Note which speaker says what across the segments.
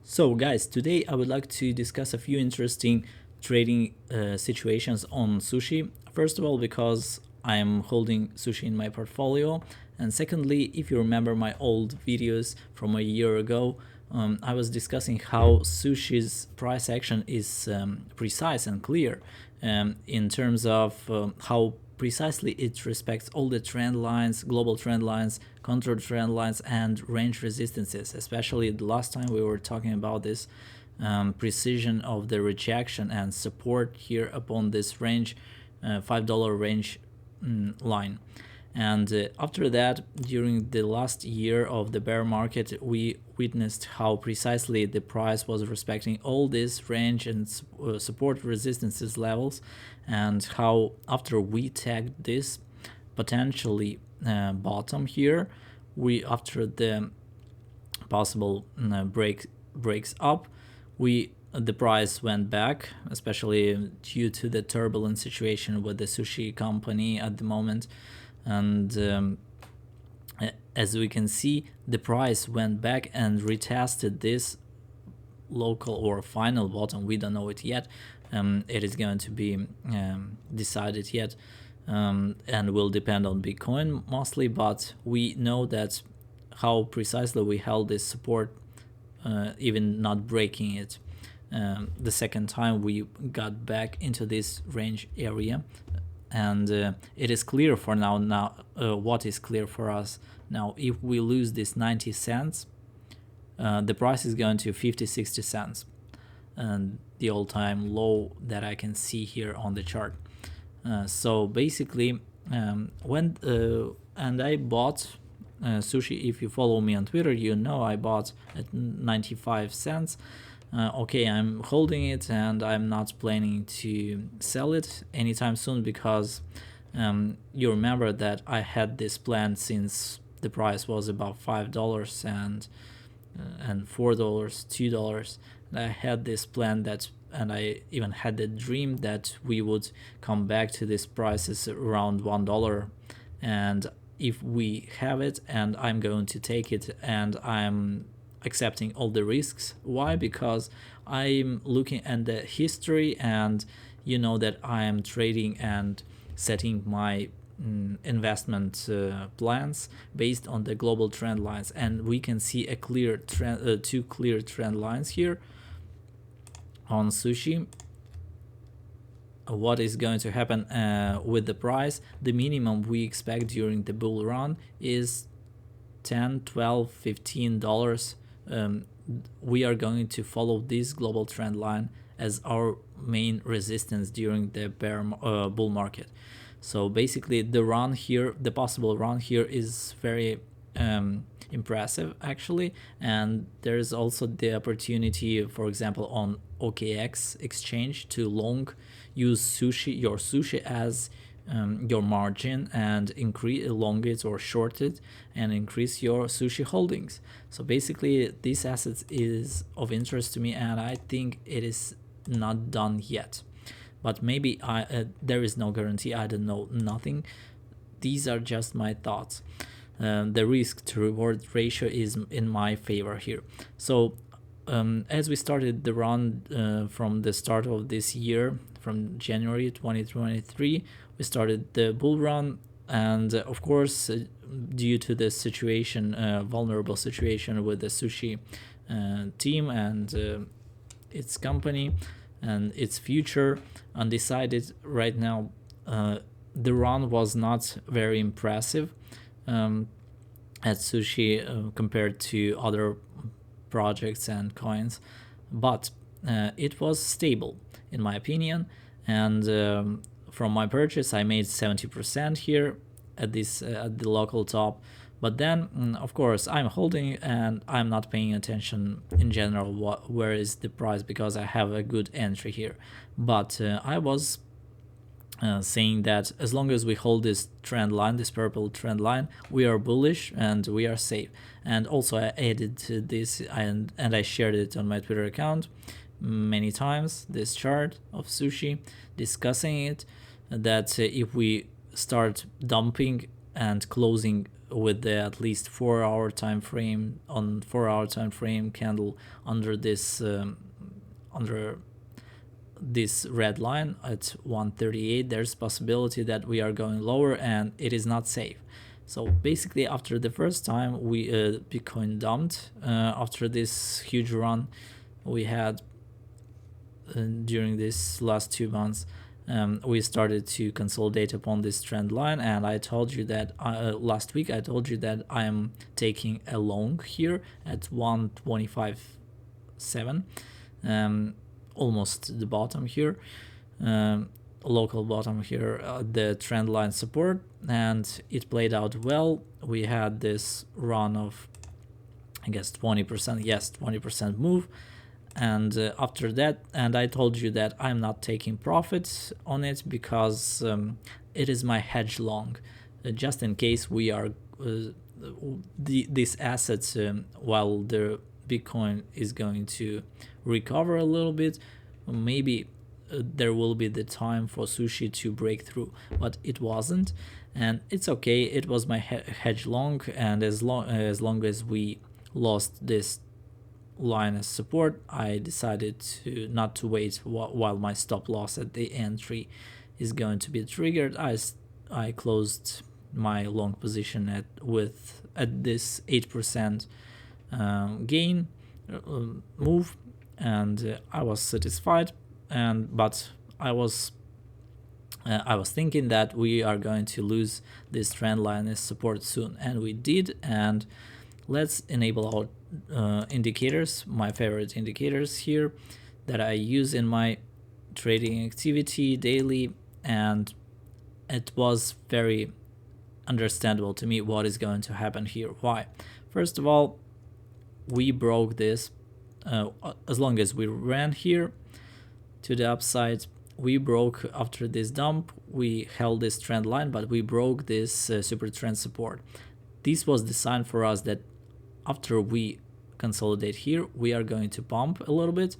Speaker 1: So guys, today I would like to discuss a few interesting trading situations on sushi. First of all, because I am holding sushi in my portfolio, and secondly, if you remember my old videos from a year ago, I was discussing how sushi's price action is precise and clear in terms of how precisely it respects all the trend lines, global trend lines, contour trend lines, and range resistances. Especially the last time we were talking about this precision of the rejection and support here upon this range, $5 range line. And after that, during the last year of the bear market, we witnessed how precisely the price was respecting all this range and support resistances levels, and how after we tagged this potentially bottom here, we after the possible breaks up, we the price went back, especially due to the turbulent situation with the sushi company at the moment. And as we can see, the price went back and retested this local or final bottom. We don't know it yet. It is going to be decided yet, and will depend on Bitcoin mostly, but we know that how precisely we held this support, even not breaking it. The second time we got back into this range area, and it is clear for now what is clear for us now. If we lose this 90 cents, the price is going to 50-60 cents, and the all-time low that I can see here on the chart. So basically, when and I bought sushi. If you follow me on Twitter, you know I bought at 95 cents. Okay, I'm holding it and I'm not planning to sell it anytime soon, because you remember that I had this plan since the price was about $5 and $4, $2. And I had this plan that, and I even had the dream that we would come back to these prices around $1. And if we have it, and I'm going to take it, and I'm accepting all the risks. Why? Because I'm looking at the history, and you know that I am trading and setting my investment plans based on the global trend lines, and we can see a clear trend, two clear trend lines here on sushi. What is going to happen with the price? The minimum we expect during the bull run is 10, 12, $15. We are going to follow this global trend line as our main resistance during the bull market. So basically, the run here, the possible run here, is very impressive actually, and there's also the opportunity, for example, on OKX exchange, to long use your sushi as your margin, and increase long it or short it and increase your sushi holdings. So basically, this asset is of interest to me, and I think it is not done yet, but maybe there is no guarantee. I don't know nothing. These are just my thoughts. The risk to reward ratio is in my favor here. So as we started the run from the start of this year, from January 2023, we started the bull run, and of course, due to the situation, vulnerable situation with the sushi team and its company and its future, undecided right now, the run was not very impressive at sushi compared to other projects and coins, but it was stable in my opinion. And from my purchase, I made 70% here at this at the local top. But then, of course, I'm holding and I'm not paying attention in general where is the price, because I have a good entry here. But I was saying that as long as we hold this trend line, this purple trend line, we are bullish and we are safe. And also I added to this, and I shared it on my Twitter account many times, this chart of sushi, discussing it, that if we start dumping and closing with the at least 4-hour time frame on 4-hour time frame candle under this red line at 138, there's possibility that we are going lower and it is not safe. So basically, after the first time we Bitcoin dumped, after this huge run we had during this last 2 months, we started to consolidate upon this trend line, and I told you that last week I told you that I am taking a long here at 125.7, almost the bottom here, local bottom here, the trend line support, and it played out well. We had this run of, I guess, 20%, yes, 20% move, and after that, and I told you that I'm not taking profits on it because it is my hedge long, just in case we are these assets, while the Bitcoin is going to recover a little bit, maybe there will be the time for Sushi to break through, but it wasn't, and it's okay. It was my hedge long, and as long as we lost this line as support, I decided to not to wait while my stop loss at the entry is going to be triggered. I closed my long position at this 8% gain move, and I was satisfied. But I was thinking that we are going to lose this trend line as support soon, and we did. And let's enable our indicators, my favorite indicators here that I use in my trading activity daily, and it was very understandable to me what is going to happen here. Why? First of all, we broke this, as long as we ran here to the upside, we broke after this dump, we held this trend line, but we broke this super trend support. This was the sign for us that after we consolidate here, we are going to pump a little bit,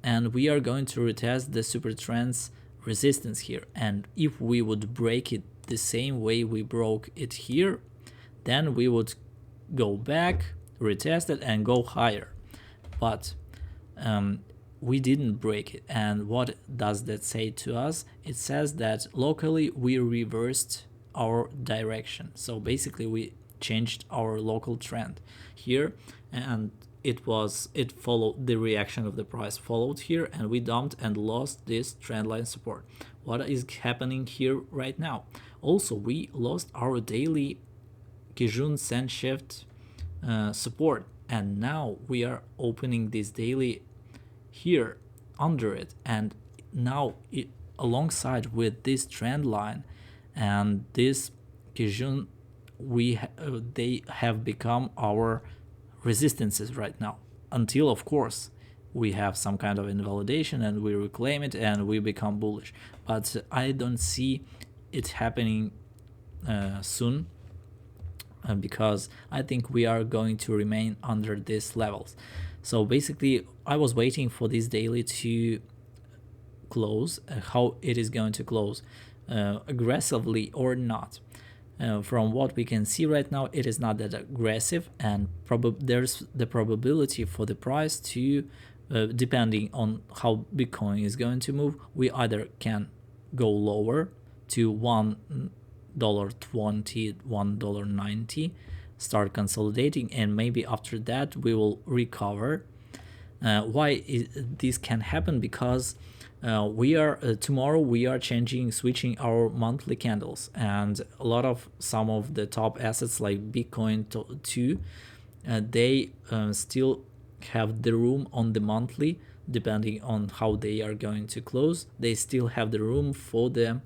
Speaker 1: and we are going to retest the super trend's resistance here. And if we would break it the same way we broke it here, then we would go back, retest it, and go higher. But we didn't break it. And what does that say to us? It says that locally we reversed our direction. So basically we changed our local trend here, and it followed the reaction of the price, followed here, and we dumped and lost this trend line support. What is happening here right now? Also, we lost our daily Kijun Sen Shift support, and now we are opening this daily here under it, and now alongside with this trend line and this Kijun, they have become our resistances right now, until of course we have some kind of invalidation and we reclaim it and we become bullish. But I don't see it happening soon, because I think we are going to remain under these levels. So basically I was waiting for this daily to close, how it is going to close, aggressively or not. From what we can see right now, it is not that aggressive, and there's the probability for the price to, depending on how Bitcoin is going to move, we either can go lower to $1.20, $1.90, start consolidating, and maybe after that we will recover. Why this can happen? Because tomorrow we are switching our monthly candles, and some of the top assets like Bitcoin too, they still have the room on the monthly, depending on how they are going to close. They still have the room for the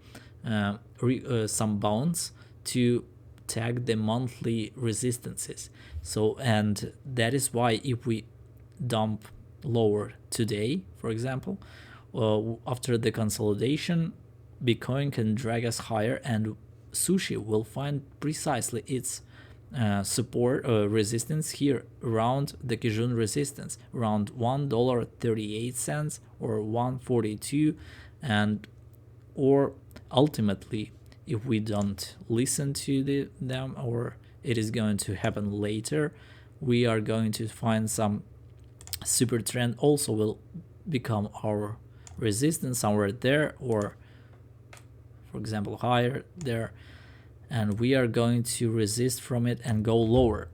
Speaker 1: some bounce to tag the monthly resistances. So, and that is why if we dump lower today, for example, after the consolidation, Bitcoin can drag us higher, and Sushi will find precisely its support resistance here around the Kijun resistance, around $1.38 or 1.42, and or ultimately if we don't listen to them, or it is going to happen later, we are going to find some super trend also will become our resistance somewhere there, or for example higher there, and we are going to resist from it and go lower.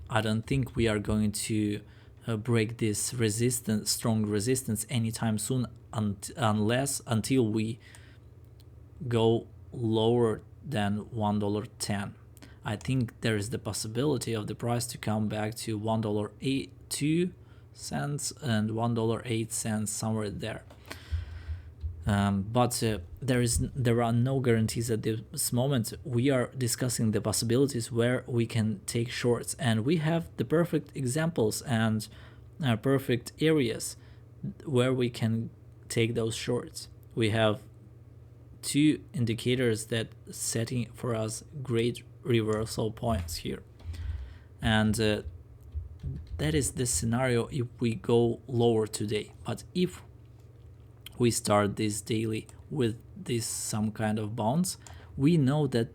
Speaker 1: I don't think we are going to break this resistance, strong resistance, anytime soon, until we go lower than $1.10. I think there is the possibility of the price to come back to $1.82 and $1.08, somewhere there. But there are no guarantees at this moment. We are discussing the possibilities where we can take shorts, and we have the perfect examples and perfect areas where we can take those shorts. We have two indicators that setting for us great reversal points here, and that is the scenario if we go lower today. But if we start this daily with this some kind of bounce, we know that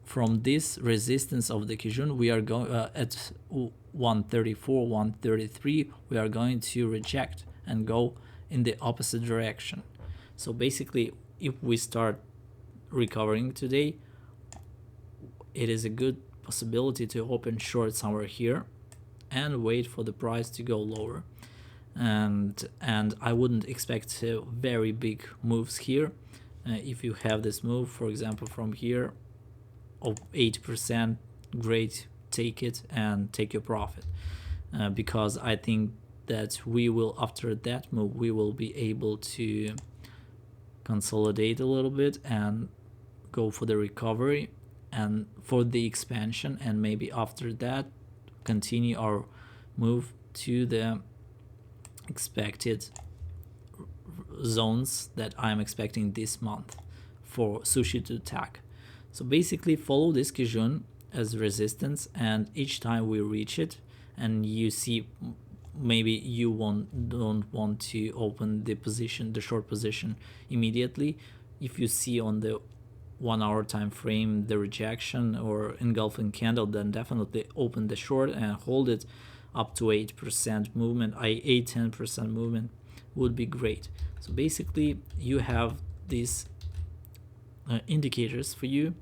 Speaker 1: from this resistance of the Kijun, we are going at 134, 133, we are going to reject and go in the opposite direction. So basically, if we start recovering today, it is a good possibility to open short somewhere here and wait for the price to go lower. And I wouldn't expect very big moves here. If you have this move, for example, from here of 8%, great, take it and take your profit, because I think that we will, after that move, we will be able to consolidate a little bit and go for the recovery and for the expansion, and maybe after that continue our move to the expected zones that I'm expecting this month for sushi to attack. So basically follow this Kijun as resistance, and each time we reach it and you see maybe you don't want to open the position, the short position immediately, if you see on the 1 hour time frame the rejection or engulfing candle, then definitely open the short and hold it up to 8% movement. 8-10% movement would be great. So basically you have these indicators for you.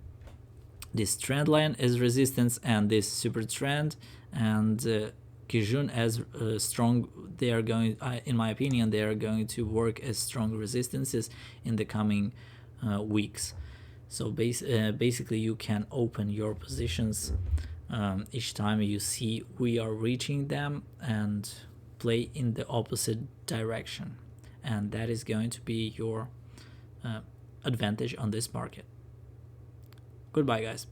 Speaker 1: This trend line as resistance and this super trend, and Kijun as strong. They are going, in my opinion, they are going to work as strong resistances in the coming weeks. So basically you can open your positions each time you see we are reaching them and play in the opposite direction, and that is going to be your advantage on this market. Goodbye, guys.